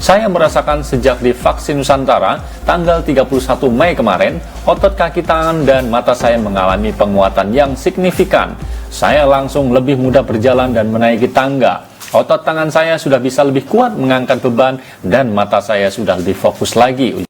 Saya merasakan sejak divaksin Nusantara tanggal 31 Mei kemarin, otot kaki tangan dan mata saya mengalami penguatan yang signifikan. Saya langsung lebih mudah berjalan dan menaiki tangga. Otot tangan saya sudah bisa lebih kuat mengangkat beban dan mata saya sudah lebih fokus lagi.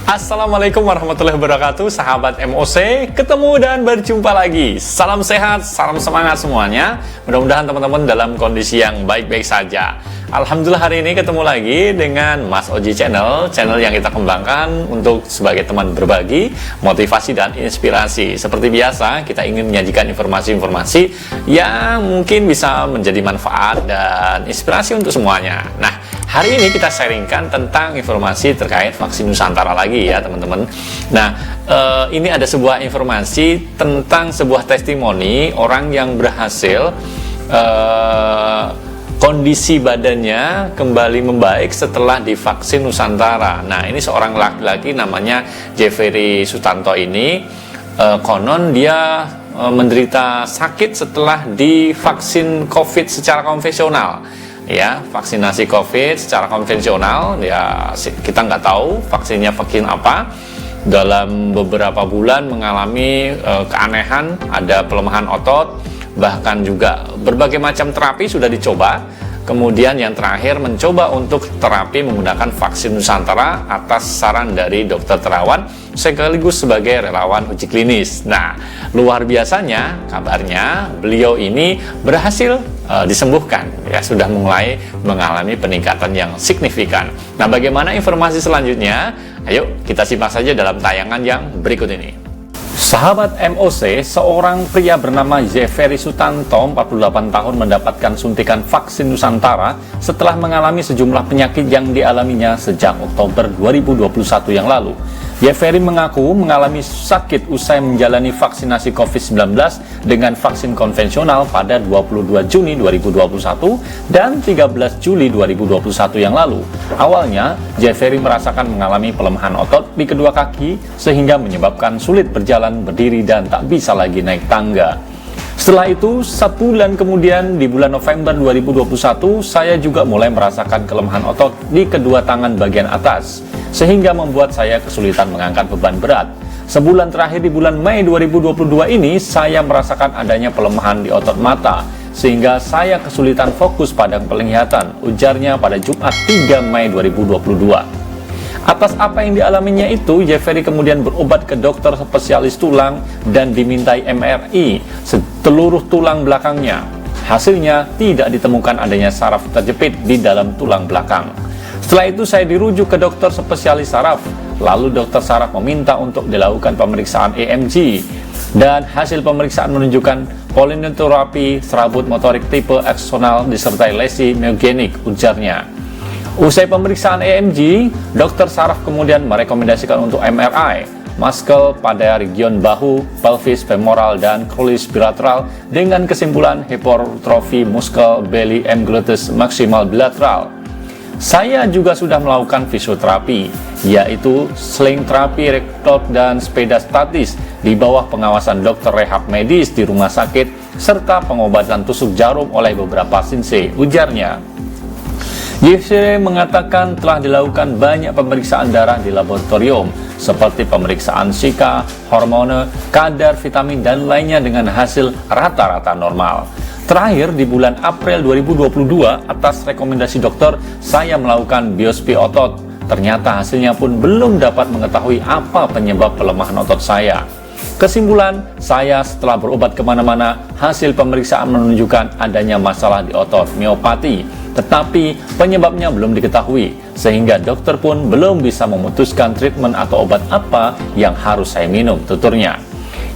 Assalamualaikum warahmatullahi wabarakatuh, sahabat MOC, ketemu dan berjumpa lagi. Salam sehat, salam semangat semuanya. Mudah-mudahan teman-teman dalam kondisi yang baik-baik saja. Alhamdulillah hari ini ketemu lagi dengan Mas Oji channel yang kita kembangkan untuk sebagai teman berbagi, motivasi dan inspirasi. Seperti biasa, kita ingin menyajikan informasi-informasi yang mungkin bisa menjadi manfaat dan inspirasi untuk semuanya. Nah, hari ini kita sharingkan tentang informasi terkait vaksin Nusantara lagi ya teman-teman. Nah, ini ada sebuah informasi tentang sebuah testimoni orang yang berhasil kondisi badannya kembali membaik setelah divaksin Nusantara. Nah, ini seorang laki-laki namanya Jeffrey Sutanto ini, konon dia menderita sakit setelah divaksin COVID secara konvensional. Ya, vaksinasi COVID secara konvensional, ya kita nggak tahu vaksinnya vaksin apa. Dalam beberapa bulan mengalami keanehan, ada pelemahan otot, bahkan juga berbagai macam terapi sudah dicoba. Kemudian yang terakhir mencoba untuk terapi menggunakan vaksin Nusantara atas saran dari dokter terawan sekaligus sebagai relawan uji klinis. Nah, luar biasanya kabarnya beliau ini berhasil disembuhkan, ya sudah mulai mengalami peningkatan yang signifikan. Nah, bagaimana informasi selanjutnya? Ayo kita simak saja dalam tayangan yang berikut ini. Sahabat MOC, seorang pria bernama Jeffrey Sutanto, 48 tahun, mendapatkan suntikan vaksin Nusantara setelah mengalami sejumlah penyakit yang dialaminya sejak Oktober 2021 yang lalu. Jeffrey mengaku mengalami sakit usai menjalani vaksinasi COVID-19 dengan vaksin konvensional pada 22 Juni 2021 dan 13 Juli 2021 yang lalu. Awalnya, Jeffrey merasakan mengalami pelemahan otot di kedua kaki sehingga menyebabkan sulit berjalan, berdiri, dan tak bisa lagi naik tangga. Setelah itu, 1 bulan kemudian, di bulan November 2021, saya juga mulai merasakan kelemahan otot di kedua tangan bagian atas, sehingga membuat saya kesulitan mengangkat beban berat. Sebulan terakhir di bulan Mei 2022 ini, saya merasakan adanya pelemahan di otot mata, sehingga saya kesulitan fokus pada penglihatan, ujarnya pada Jumat 3 Mei 2022. Atas apa yang dialaminya itu, Jeffrey kemudian berobat ke dokter spesialis tulang dan dimintai MRI seluruh tulang belakangnya. Hasilnya tidak ditemukan adanya saraf terjepit di dalam tulang belakang. Setelah itu saya dirujuk ke dokter spesialis saraf. Lalu dokter saraf meminta untuk dilakukan pemeriksaan EMG. Dan hasil pemeriksaan menunjukkan polineuropati serabut motorik tipe aksonal disertai lesi myogenik, ujarnya. Usai pemeriksaan EMG, dokter saraf kemudian merekomendasikan untuk MRI muscle pada region bahu, pelvis, femoral, dan crucis bilateral dengan kesimpulan hipertrofi muscle belly and gluteus maximal bilateral. Saya juga sudah melakukan fisioterapi, yaitu sling terapi, rektor, dan sepeda statis di bawah pengawasan dokter rehab medis di rumah sakit, serta pengobatan tusuk jarum oleh beberapa sensei, ujarnya. Jeffrey mengatakan telah dilakukan banyak pemeriksaan darah di laboratorium, seperti pemeriksaan Zika, hormone, kadar vitamin, dan lainnya dengan hasil rata-rata normal. Terakhir, di bulan April 2022, atas rekomendasi dokter, saya melakukan biopsi otot. Ternyata hasilnya pun belum dapat mengetahui apa penyebab pelemahan otot saya. Kesimpulan, saya setelah berobat kemana-mana, hasil pemeriksaan menunjukkan adanya masalah di otot miopati. Tetapi penyebabnya belum diketahui, sehingga dokter pun belum bisa memutuskan treatment atau obat apa yang harus saya minum, tuturnya.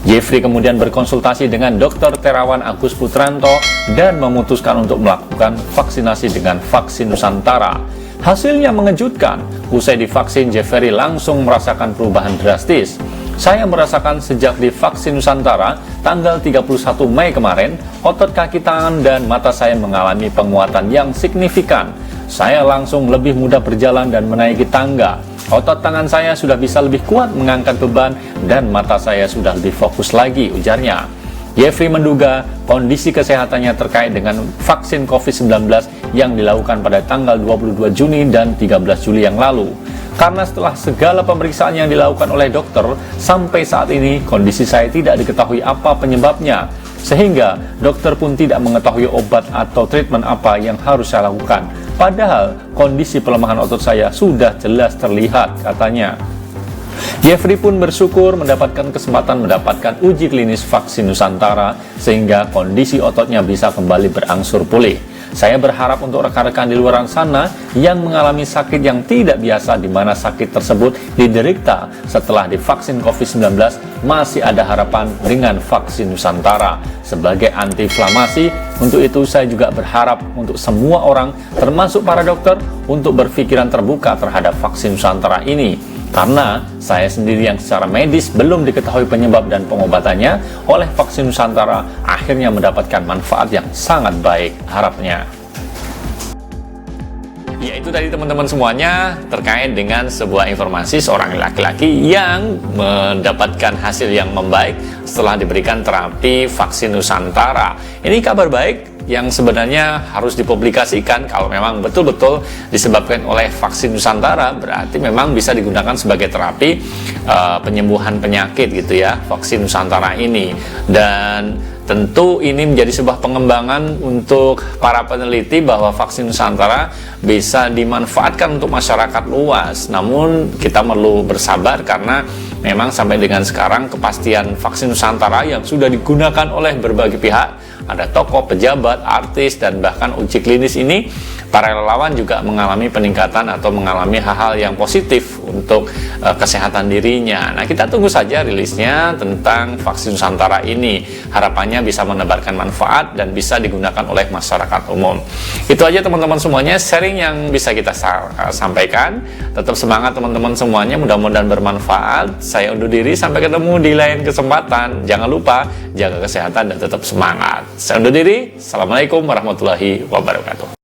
Jeffrey kemudian berkonsultasi dengan dokter terawan Agus Putranto dan memutuskan untuk melakukan vaksinasi dengan vaksin Nusantara. Hasilnya mengejutkan, usai divaksin Jeffrey langsung merasakan perubahan drastis. Saya merasakan sejak divaksin Nusantara tanggal 31 Mei kemarin, otot kaki tangan dan mata saya mengalami penguatan yang signifikan. Saya langsung lebih mudah berjalan dan menaiki tangga. Otot tangan saya sudah bisa lebih kuat mengangkat beban dan mata saya sudah lebih fokus lagi, ujarnya. Jeffrey menduga kondisi kesehatannya terkait dengan vaksin COVID-19 yang dilakukan pada tanggal 22 Juni dan 13 Juli yang lalu. Karena setelah segala pemeriksaan yang dilakukan oleh dokter, sampai saat ini kondisi saya tidak diketahui apa penyebabnya. Sehingga dokter pun tidak mengetahui obat atau treatment apa yang harus saya lakukan. Padahal kondisi pelemahan otot saya sudah jelas terlihat, katanya. Jeffrey pun bersyukur mendapatkan kesempatan mendapatkan uji klinis vaksin Nusantara sehingga kondisi ototnya bisa kembali berangsur pulih. Saya berharap untuk rekan-rekan di luar sana yang mengalami sakit yang tidak biasa di mana sakit tersebut diderita setelah divaksin COVID-19 masih ada harapan dengan vaksin Nusantara sebagai antiinflamasi. Untuk itu saya juga berharap untuk semua orang termasuk para dokter untuk berpikiran terbuka terhadap vaksin Nusantara ini. Karena saya sendiri yang secara medis belum diketahui penyebab dan pengobatannya, oleh vaksin Nusantara akhirnya mendapatkan manfaat yang sangat baik, harapnya. Ya, itu tadi teman-teman semuanya terkait dengan sebuah informasi seorang laki-laki yang mendapatkan hasil yang membaik setelah diberikan terapi vaksin Nusantara. Ini kabar baik yang sebenarnya harus dipublikasikan. Kalau memang betul-betul disebabkan oleh vaksin Nusantara, berarti memang bisa digunakan sebagai terapi penyembuhan penyakit gitu ya, vaksin Nusantara ini. Dan tentu ini menjadi sebuah pengembangan untuk para peneliti bahwa vaksin Nusantara bisa dimanfaatkan untuk masyarakat luas. Namun kita perlu bersabar karena memang sampai dengan sekarang kepastian vaksin Nusantara yang sudah digunakan oleh berbagai pihak, ada tokoh, pejabat, artis, dan bahkan uji klinis ini, para relawan juga mengalami peningkatan atau mengalami hal-hal yang positif untuk kesehatan dirinya. Nah, kita tunggu saja rilisnya tentang vaksin Nusantara ini. Harapannya bisa menebarkan manfaat dan bisa digunakan oleh masyarakat umum. Itu aja teman-teman semuanya, sharing yang bisa kita sampaikan. Tetap semangat teman-teman semuanya, mudah-mudahan bermanfaat. Saya undur diri, sampai ketemu di lain kesempatan. Jangan lupa jaga kesehatan dan tetap semangat. Saya undur diri. Assalamualaikum warahmatullahi wabarakatuh.